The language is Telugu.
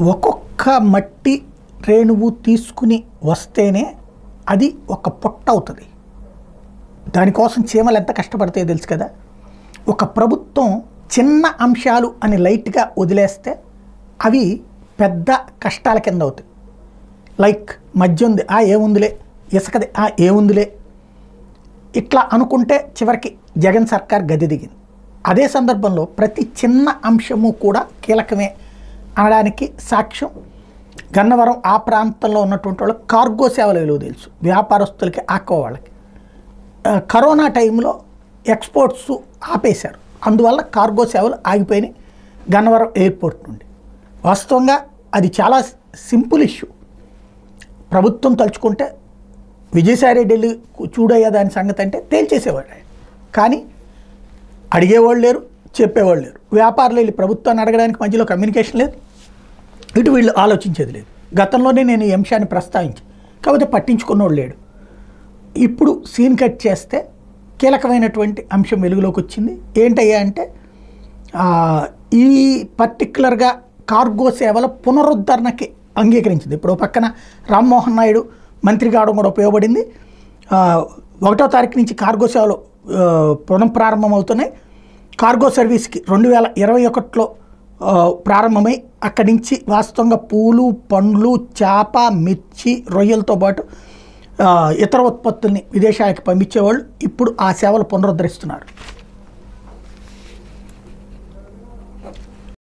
ఒక్కొక్క మట్టి రేణువు తీసుకుని వస్తేనే అది ఒక పొట్ట అవుతుంది. దానికోసం చీమలు ఎంత కష్టపడతాయో తెలుసు కదా. ఒక ప్రభుత్వం చిన్న అంశాలు అని లైట్గా వదిలేస్తే అవి పెద్ద కష్టాల కింద అవుతాయి. లైక్ మధ్య ఉంది, ఏముందిలే, ఇసుకది, ఏముందిలే, ఇట్లా అనుకుంటే చివరికి జగన్ సర్కార్ గది దిగింది. అదే సందర్భంలో ప్రతి చిన్న అంశము కూడా కీలకమే అనడానికి సాక్ష్యం గన్నవరం ఆ ప్రాంతంలో ఉన్నటువంటి వాళ్ళకి కార్గో సేవల విలువ తెలుసు, వ్యాపారస్తులకి, ఆక్వా వాళ్ళకి. కరోనా టైంలో ఎక్స్పోర్ట్స్ ఆపేశారు, అందువల్ల కార్గో సేవలు ఆగిపోయినాయి గన్నవరం ఎయిర్పోర్ట్ నుండి. వాస్తవంగా అది చాలా సింపుల్ ఇష్యూ. ప్రభుత్వం తలుచుకుంటే విజయసాయిరెడ్డి వెళ్ళి చూడయ్యా దాని సంగతి అంటే తేల్చేసేవాడు ఆయన. కానీ అడిగేవాళ్ళు లేరు, చెప్పేవాళ్ళు లేరు. వ్యాపారులు వెళ్ళి ప్రభుత్వాన్ని అడగడానికి మధ్యలో కమ్యూనికేషన్ లేదు, ఇటు వీళ్ళు ఆలోచించేది లేదు. గతంలోనే నేను ఈ అంశాన్ని ప్రస్తావించి, కాకపోతే పట్టించుకున్నోడు లేడు. ఇప్పుడు సీన్ కట్ చేస్తే కీలకమైనటువంటి అంశం వెలుగులోకి వచ్చింది. ఏంటయ్యా అంటే ఈ పర్టికులర్గా కార్గో సేవల పునరుద్ధరణకి అంగీకరించింది. ఇప్పుడు పక్కన రామ్మోహన్ నాయుడు మంత్రి కావడం కూడా ఉపయోగపడింది. 1వ తారీఖు నుంచి కార్గో సేవలు పునఃప్రారంభమవుతున్నాయి. కార్గో సర్వీస్కి 2021లో ప్రారంభమై అక్కడి నుంచి వాస్తవంగా పూలు, పండ్లు, చేప, మిర్చి, రొయ్యలతో పాటు ఇతర ఉత్పత్తుల్ని విదేశాలకు పంపించేవాళ్ళు ఇప్పుడు ఆ సేవలు పునరుద్ధరిస్తున్నారు.